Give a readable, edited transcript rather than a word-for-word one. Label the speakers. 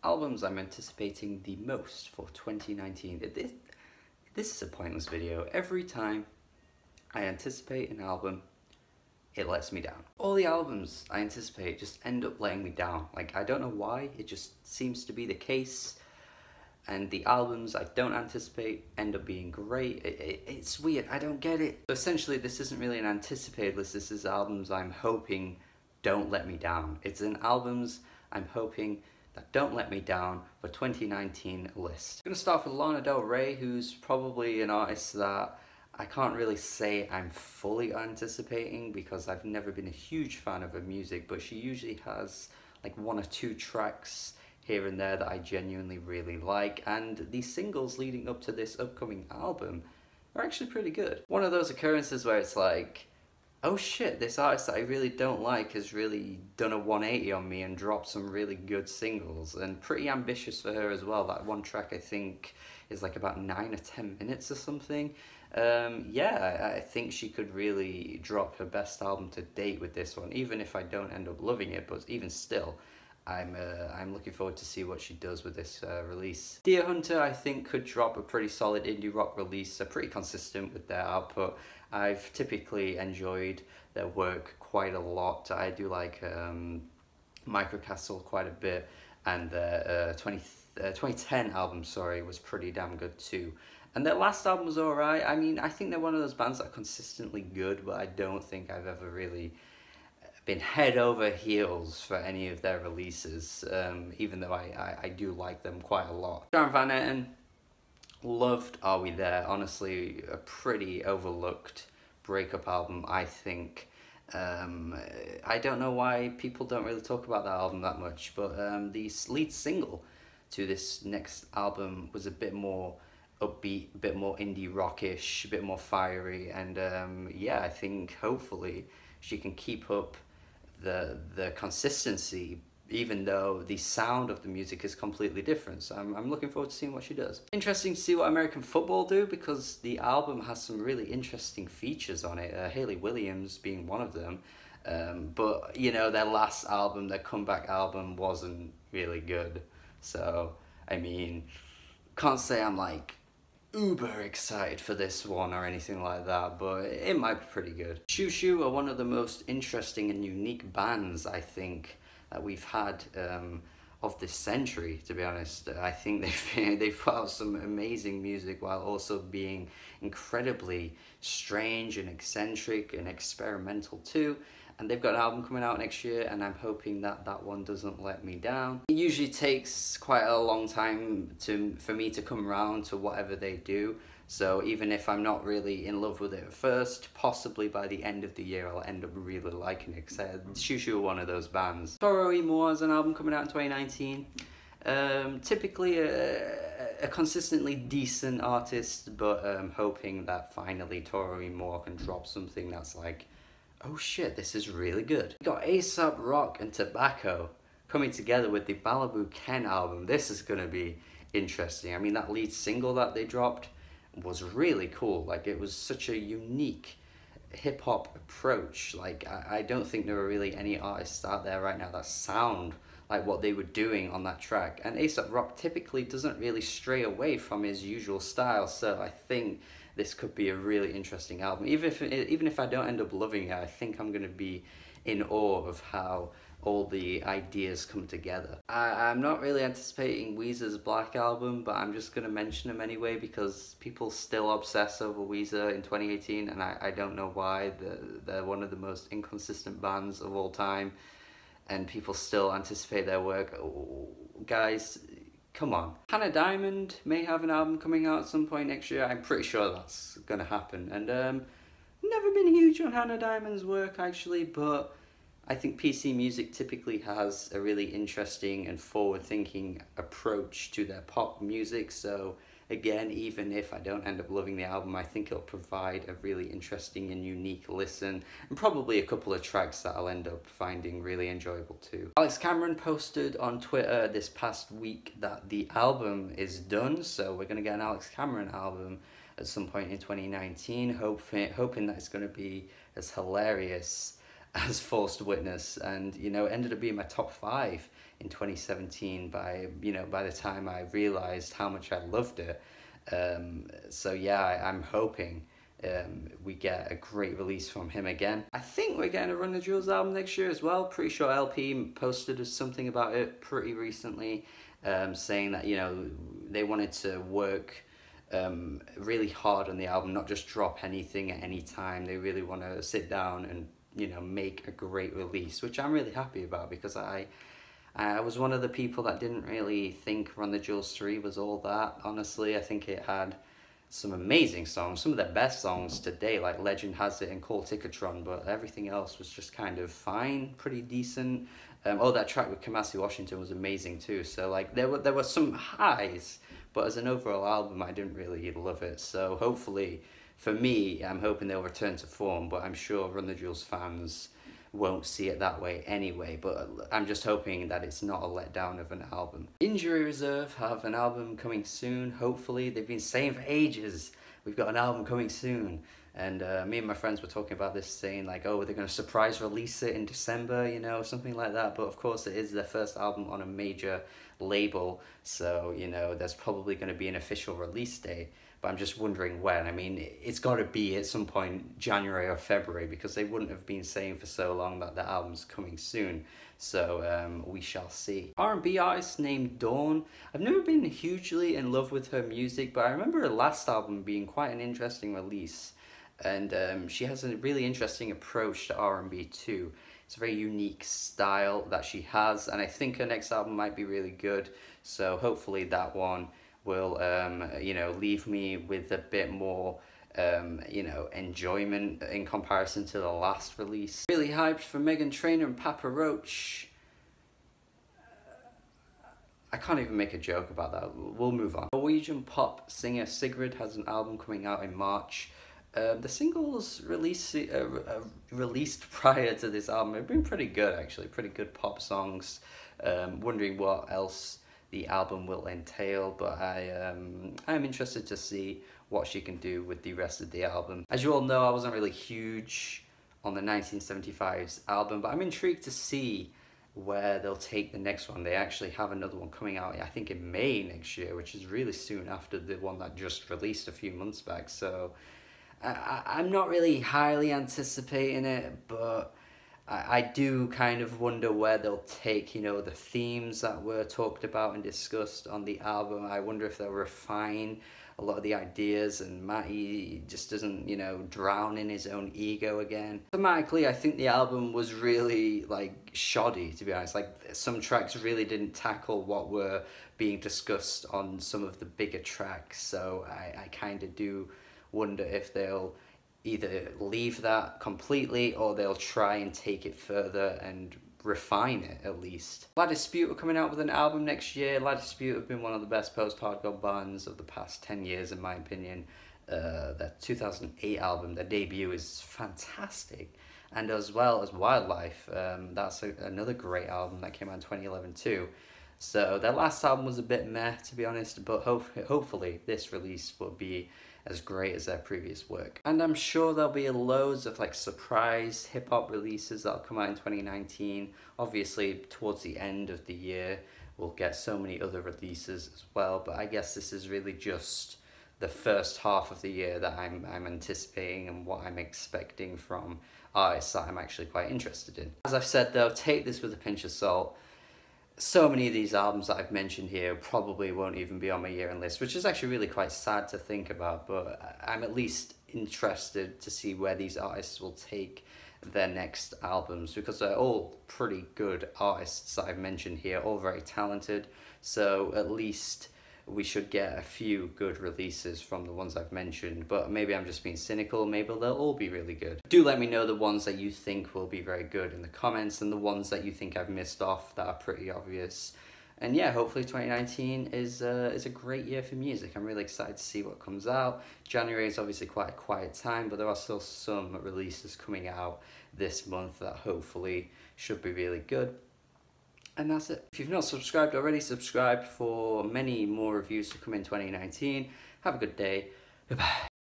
Speaker 1: albums I'm anticipating the most for 2019. This is a pointless video. Every time I anticipate an album, it lets me down. All the albums I anticipate just end up letting me down. Like, I don't know why, it just seems to be the case. And the albums I don't anticipate end up being great. It's weird, I don't get it. So essentially, this isn't really an anticipated list, this is albums I'm hoping don't let me down. It's an albums I'm hoping that don't let me down for 2019 list. I'm gonna start with Lana Del Rey, who's probably an artist that I can't really say I'm fully anticipating because I've never been a huge fan of her music, but she usually has like 1 or 2 tracks here and there that I genuinely really like, and these singles leading up to this upcoming album are actually pretty good. One of those occurrences where it's like, oh shit, this artist that I really don't like has really done a 180 on me and dropped some really good singles, and pretty ambitious for her as well. That one track I think is like about 9 or 10 minutes or something. Yeah, I think she could really drop her best album to date with this one, even if I don't end up loving it, but even still, I'm looking forward to see what she does with this release. Deer Hunter, I think, could drop a pretty solid indie rock release. They're pretty consistent with their output. I've typically enjoyed their work quite a lot. I do like Microcastle quite a bit, and their 2010 album, sorry, was pretty damn good too. And their last album was alright. I mean, I think they're one of those bands that are consistently good, but I don't think I've ever really been head over heels for any of their releases, even though I do like them quite a lot. Sharon Van Etten, loved Are We There? Honestly, a pretty overlooked breakup album, I think. I don't know why people don't really talk about that album that much, but the lead single to this next album was a bit more upbeat, a bit more indie rockish, a bit more fiery, and yeah, I think hopefully she can keep up the consistency, even though the sound of the music is completely different. So I'm looking forward to seeing what she does. Interesting to see what American Football do, because the album has some really interesting features on it, Hayley Williams being one of them. But, you know, their last album, their comeback album, wasn't really good. So, I mean, can't say I'm like uber excited for this one or anything like that, but it might be pretty good. Xiu Xiu are one of the most interesting and unique bands, I think, that we've had of this century, to be honest. I think they've put out some amazing music while also being incredibly strange and eccentric and experimental too. And they've got an album coming out next year, and I'm hoping that that one doesn't let me down. It usually takes quite a long time for me to come around to whatever they do, so even if I'm not really in love with it at first, possibly by the end of the year I'll end up really liking it, because Xiu Xiu are one of those bands. Toro y Moi has an album coming out in 2019. Typically a consistently decent artist, but hoping that finally Toro y Moi can drop something that's like, oh shit, this is really good. We got A$AP Rock and Tobacco coming together with the Malibu Ken album. This is gonna be interesting. I mean, that lead single that they dropped was really cool. Like, it was such a unique hip-hop approach. Like, I don't think there are really any artists out there right now that sound like what they were doing on that track. And A$AP Rock typically doesn't really stray away from his usual style, so I think this could be a really interesting album. Even if I don't end up loving it, I think I'm going to be in awe of how all the ideas come together. I'm not really anticipating Weezer's Black album, but I'm just going to mention them anyway because people still obsess over Weezer in 2018, and I don't know why. They're one of the most inconsistent bands of all time, and people still anticipate their work. Oh, guys, come on. Hannah Diamond may have an album coming out at some point next year. I'm pretty sure that's gonna happen. And never been huge on Hannah Diamond's work actually, but I think PC Music typically has a really interesting and forward-thinking approach to their pop music. So again, even if I don't end up loving the album, I think it'll provide a really interesting and unique listen, and probably a couple of tracks that I'll end up finding really enjoyable too. Alex Cameron posted on Twitter this past week that the album is done, so we're gonna get an Alex Cameron album at some point in 2019, hoping that it's gonna be as hilarious as Forced Witness, and you know, it ended up being my top 5 in 2017 by, by the time I realized how much I loved it. So yeah, I'm hoping we get a great release from him again. I think we're getting a Run the Jewels album next year as well. Pretty sure LP posted us something about it pretty recently, saying that, they wanted to work really hard on the album, not just drop anything at any time. They really want to sit down and, make a great release, which I'm really happy about, because I was one of the people that didn't really think Run the Jewels 3 was all that, honestly. I think it had some amazing songs, some of the best songs today, like Legend Has It and Call Ticketron, but everything else was just kind of fine, pretty decent. That track with Kamasi Washington was amazing too, so like there were some highs, but as an overall album I didn't really love it. So hopefully, for me, I'm hoping they'll return to form, but I'm sure Run the Jewels fans won't see it that way anyway, but I'm just hoping that it's not a letdown of an album. Injury Reserve have an album coming soon, hopefully. They've been saying for ages, we've got an album coming soon, and me and my friends were talking about this, saying like, oh, they're going to surprise release it in December, something like that, but of course it is their first album on a major label, so there's probably going to be an official release date, but I'm just wondering when. I mean, it's got to be at some point January or February, because they wouldn't have been saying for so long that the album's coming soon. So we shall see. R&B artist named Dawn. I've never been hugely in love with her music, but I remember her last album being quite an interesting release. And she has a really interesting approach to R&B too. It's a very unique style that she has, and I think her next album might be really good. So hopefully that one will, leave me with a bit more, enjoyment in comparison to the last release. Really hyped for Meghan Trainor and Papa Roach. I can't even make a joke about that. We'll move on. Norwegian pop singer Sigrid has an album coming out in March. The singles released prior to this album have been pretty good, actually. Pretty good pop songs. Wondering what else the album will entail, but I'm interested to see what she can do with the rest of the album. As you all know, I wasn't really huge on the 1975's album, but I'm intrigued to see where they'll take the next one. They actually have another one coming out, I think in May next year, which is really soon after the one that just released a few months back, so I'm not really highly anticipating it, but I do kind of wonder where they'll take, the themes that were talked about and discussed on the album. I wonder if they'll refine a lot of the ideas and Matty just doesn't, drown in his own ego again. Thematically, I think the album was really, shoddy, to be honest. Some tracks really didn't tackle what were being discussed on some of the bigger tracks, so I kind of do wonder if they'll either leave that completely or they'll try and take it further and refine it at least. La Dispute are coming out with an album next year. La Dispute have been one of the best post-hardcore bands of the past 10 years in my opinion. Their 2008 album, their debut, is fantastic. And as well as Wildlife, that's another great album that came out in 2011 too. So their last album was a bit meh, to be honest, but hopefully this release will be as great as their previous work. And I'm sure there'll be loads of surprise hip-hop releases that'll come out in 2019. Obviously, towards the end of the year, we'll get so many other releases as well, but I guess this is really just the first half of the year that I'm anticipating and what I'm expecting from artists that I'm actually quite interested in. As I've said though, take this with a pinch of salt. So many of these albums that I've mentioned here probably won't even be on my year-end list, which is actually really quite sad to think about, but I'm at least interested to see where these artists will take their next albums, because they're all pretty good artists that I've mentioned here, all very talented, so at least we should get a few good releases from the ones I've mentioned, but maybe I'm just being cynical, maybe they'll all be really good. Do let me know the ones that you think will be very good in the comments, and the ones that you think I've missed off that are pretty obvious. And yeah, hopefully 2019 is a great year for music. I'm really excited to see what comes out. January is obviously quite a quiet time, but there are still some releases coming out this month that hopefully should be really good. And that's it. If you've not subscribed already, subscribe for many more reviews to come in 2019. Have a good day. Goodbye.